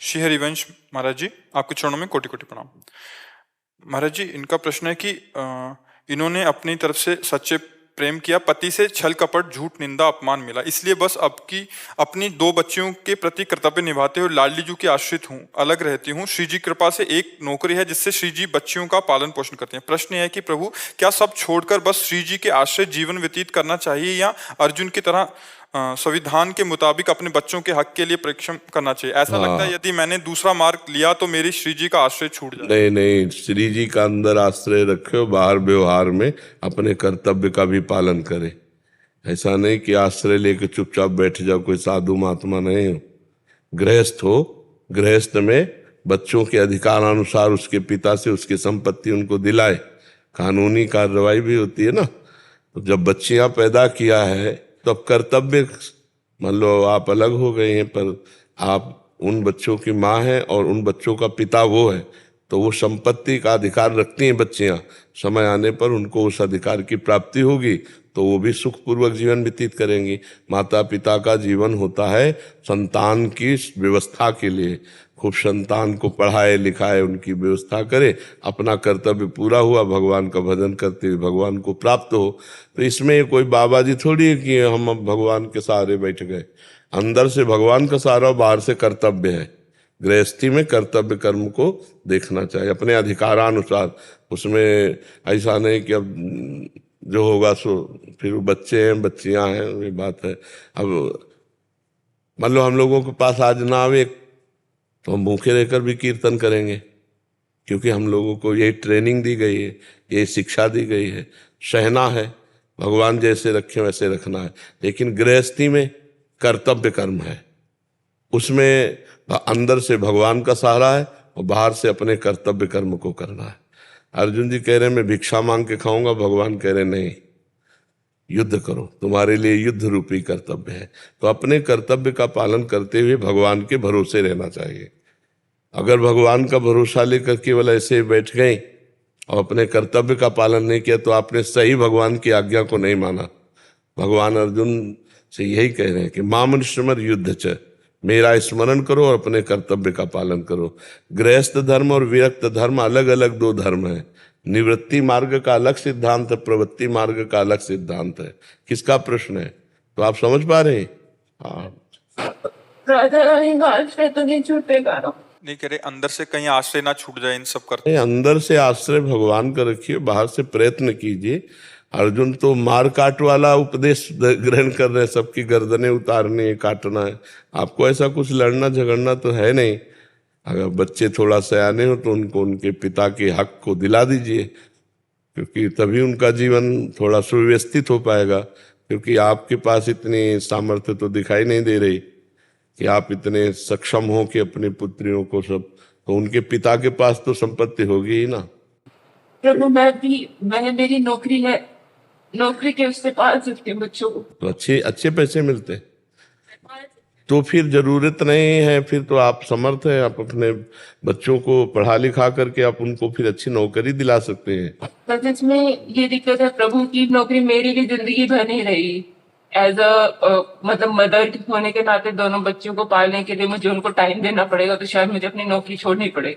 श्री हरिवंश महाराज जी, आपके चरणों में कोटि कोटि प्रणाम। महाराज जी, इनका प्रश्न है कि इन्होंने अपनी तरफ से सच्चे प्रेम किया, पति से छल कपट झूठ निंदा अपमान मिला, इसलिए बस अपनी 2 बच्चियों के प्रति कर्तव्य निभाते हुए लाडली जी की आश्रित हूँ, अलग रहती हूँ। श्री जी कृपा से एक नौकरी है जिससे श्री जी बच्चियों का पालन पोषण करते हैं। प्रश्न है कि प्रभु, क्या सब छोड़कर बस श्री जी के आश्रय जीवन व्यतीत करना चाहिए या अर्जुन की तरह संविधान के मुताबिक अपने बच्चों के हक के लिए परिश्रम करना चाहिए? ऐसा लगता है यदि मैंने दूसरा मार्ग लिया तो मेरी श्री जी का आश्रय छूट जाए। नहीं नहीं, श्री जी का अंदर आश्रय रखे, बाहर व्यवहार में अपने कर्तव्य का भी पालन करे। ऐसा नहीं कि आश्रय लेके चुपचाप बैठ जाओ, कोई साधु महात्मा नहीं हो। गृहस्थ हो, गृहस्थ में बच्चों के अधिकारानुसार उसके पिता से उसकी संपत्ति उनको दिलाए, कानूनी कार्रवाई भी होती है ना। तो जब बच्चियां पैदा किया है तो अब कर्तव्य, मान लो आप अलग हो गए हैं पर आप उन बच्चों की माँ हैं और उन बच्चों का पिता वो है, तो वो संपत्ति का अधिकार रखती हैं बच्चियां। समय आने पर उनको उस अधिकार की प्राप्ति होगी तो वो भी सुखपूर्वक जीवन व्यतीत करेंगी। माता पिता का जीवन होता है संतान की व्यवस्था के लिए, खूब संतान को पढ़ाए लिखाए, उनकी व्यवस्था करे, अपना कर्तव्य पूरा हुआ, भगवान का भजन करते हुए भगवान को प्राप्त हो। तो इसमें कोई बाबा जी थोड़ी है कि हम अब भगवान के सहारे बैठ गए। अंदर से भगवान का सहारा, बाहर से कर्तव्य है। गृहस्थी में कर्तव्य कर्म को देखना चाहिए अपने अधिकारानुसार। उसमें ऐसा नहीं कि अब जो होगा सो, फिर बच्चे हैं बच्चियां हैं, ये बात है। अब मान लो हम लोगों के पास आज ना आवे तो हम भूखे रहकर भी कीर्तन करेंगे, क्योंकि हम लोगों को यही ट्रेनिंग दी गई है, यही शिक्षा दी गई है। सहना है, भगवान जैसे रखे वैसे रखना है। लेकिन गृहस्थी में कर्तव्य कर्म है, उसमें अंदर से भगवान का सहारा है और बाहर से अपने कर्तव्य कर्म को करना है। अर्जुन जी कह रहे हैं मैं भिक्षा मांग के खाऊंगा, भगवान कह रहे नहीं, युद्ध करो, तुम्हारे लिए युद्ध रूपी कर्तव्य है। तो अपने कर्तव्य का पालन करते हुए भगवान के भरोसे रहना चाहिए। अगर भगवान का भरोसा लेकर केवल ऐसे बैठ गए और अपने कर्तव्य का पालन नहीं किया तो आपने सही भगवान की आज्ञा को नहीं माना। भगवान अर्जुन से यही कह रहे हैं कि माम स्मर युद्ध च, मेरा स्मरण करो और अपने कर्तव्य का पालन करो। गृहस्थ धर्म और विरक्त धर्म अलग अलग 2 धर्म है। निवृत्ति मार्ग का अलग सिद्धांत है, प्रवृत्ति मार्ग का अलग सिद्धांत है। किसका प्रश्न है तो आप समझ पा रहे हैं? आश्रय तो नहीं छूटेगा ना? नहीं कह रहे अंदर से कहीं आश्रय ना छूट जाए इन सब करते। अंदर से आश्रय भगवान का रखिए, बाहर से प्रयत्न कीजिए। अर्जुन तो मार काट वाला उपदेश ग्रहण कर रहे हैं, सबकी गर्दनें उतारनी है, काटना है। आपको ऐसा कुछ लड़ना झगड़ना तो है नहीं। अगर बच्चे थोड़ा सयाने हो तो उनको उनके पिता के हक को दिला दीजिए, क्योंकि तभी उनका जीवन थोड़ा सुव्यवस्थित हो पाएगा। क्योंकि आपके पास इतनी सामर्थ्य तो दिखाई नहीं दे रही कि आप इतने सक्षम हो कि अपनी पुत्रियों को सब, तो उनके पिता के पास तो संपत्ति होगी ही ना। प्रभु मेरी नौकरी है, नौकरी के उससे पाल सकते हैं बच्चों को, तो अच्छे पैसे मिलते, तो फिर जरूरत नहीं है। फिर तो आप समर्थ हैं, आप अपने बच्चों को पढ़ा लिखा करके आप उनको फिर अच्छी नौकरी दिला सकते हैं। पर इसमें ये दिक्कत है प्रभु की नौकरी मेरी भी जिंदगी भर नहीं रही। एज मतलब मदर होने के नाते दोनों बच्चों को पालने के लिए मुझे उनको टाइम देना पड़ेगा, तो शायद मुझे अपनी नौकरी छोड़नी पड़े।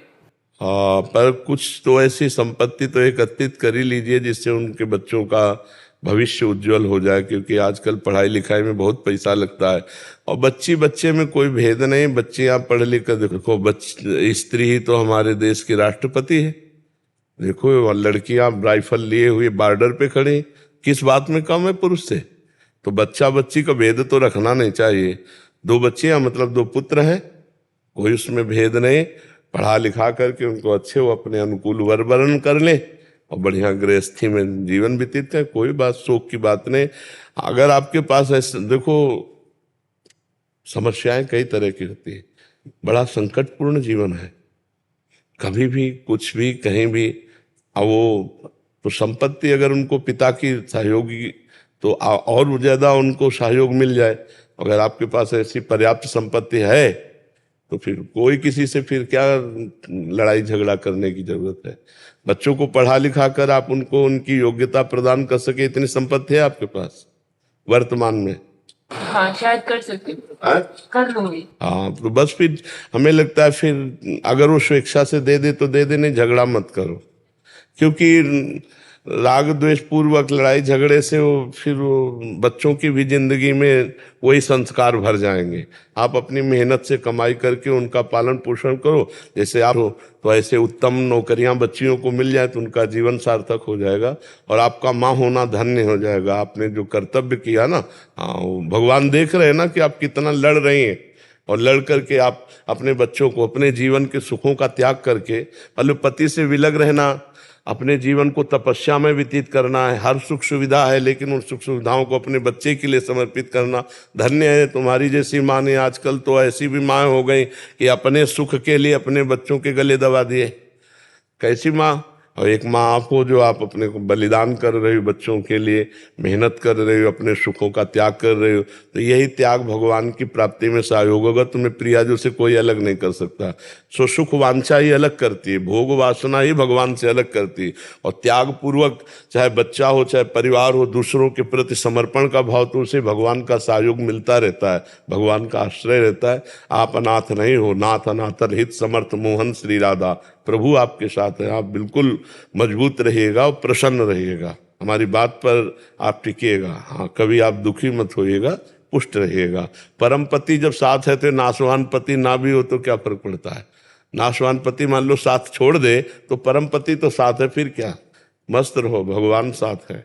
हाँ, पर कुछ तो ऐसी संपत्ति तो एकत्रित कर ही लीजिए जिससे उनके बच्चों का भविष्य उज्जवल हो जाए। क्योंकि आजकल पढ़ाई लिखाई में बहुत पैसा लगता है और बच्चे में कोई भेद नहीं। बच्चियां पढ़ लिख कर देखो, स्त्री ही तो हमारे देश की राष्ट्रपति है। देखो लड़कियां राइफल लिए हुए बॉर्डर पे खड़ी, किस बात में कम है पुरुष से? तो बच्ची का भेद तो रखना नहीं चाहिए। 2 बच्चियां मतलब 2 पुत्र हैं, कोई उसमें भेद नहीं। पढ़ा लिखा करके उनको अच्छे वो अपने अनुकूल वर वर्ण कर ले और बढ़िया गृहस्थी में जीवन व्यतीत है। कोई बात शोक की बात नहीं। अगर आपके पास ऐसे देखो, समस्याएं कई तरह की होती है, बड़ा संकटपूर्ण जीवन है, कभी भी कुछ भी कहीं भी। अब वो तो संपत्ति अगर उनको पिता की सहयोगी तो और ज्यादा उनको सहयोग मिल जाए। अगर आपके पास ऐसी पर्याप्त संपत्ति है तो फिर कोई किसी से फिर क्या लड़ाई झगड़ा करने की जरूरत है। बच्चों को पढ़ा लिखा कर आप उनको उनकी योग्यता प्रदान कर सके, इतनी संपत्ति है आपके पास वर्तमान में। हाँ शायद कर सकती हूँ, हाँ? कर लूंगी। हाँ, तो बस फिर हमें लगता है फिर अगर वो स्वेच्छा से दे दे तो दे दे, नहीं झगड़ा मत करो, क्योंकि राग द्वेष पूर्वक लड़ाई झगड़े से वो बच्चों की भी जिंदगी में वही संस्कार भर जाएंगे। आप अपनी मेहनत से कमाई करके उनका पालन पोषण करो, जैसे आप हो तो ऐसे उत्तम नौकरियां बच्चियों को मिल जाए तो उनका जीवन सार्थक हो जाएगा और आपका माँ होना धन्य हो जाएगा। आपने जो कर्तव्य किया ना, हाँ, वो भगवान देख रहे हैं ना कि आप कितना लड़ रही हैं, और लड़ करके आप अपने बच्चों को, अपने जीवन के सुखों का त्याग करके, मतलब पति से विलग रहना, अपने जीवन को तपस्या में व्यतीत करना है, हर सुख सुविधा है लेकिन उन सुख सुविधाओं को अपने बच्चे के लिए समर्पित करना। धन्य है तुम्हारी जैसी माँ ने। आजकल तो ऐसी भी माँ हो गई कि अपने सुख के लिए अपने बच्चों के गले दबा दिए। कैसी माँ? और एक माँ आप हो जो आप अपने को बलिदान कर रहे हो, बच्चों के लिए मेहनत कर रहे हो, अपने सुखों का त्याग कर रहे हो, तो यही त्याग भगवान की प्राप्ति में सहयोग होगा। तुम्हें प्रियाजों से कोई अलग नहीं कर सकता। सो सुख वांछा ही अलग करती है, भोग वासना ही भगवान से अलग करती है। और त्याग पूर्वक चाहे बच्चा हो चाहे परिवार हो, दूसरों के प्रति समर्पण का भाव, तो उसे भगवान का सहयोग मिलता रहता है, भगवान का आश्रय रहता है। आप अनाथ नहीं हो, नाथ अनाथर हित समर्थ मोहन श्री राधा। प्रभु आपके साथ है, आप बिल्कुल मजबूत रहिएगा और प्रसन्न रहिएगा, हमारी बात पर आप टिकिएगा। हाँ, कभी आप दुखी मत होइएगा, पुष्ट रहिएगा। परम पति जब साथ है तो नाशवान पति ना भी हो तो क्या फर्क पड़ता है। नाशवान पति मान लो साथ छोड़ दे तो परम पति तो साथ है, फिर क्या, मस्त रहो, भगवान साथ है।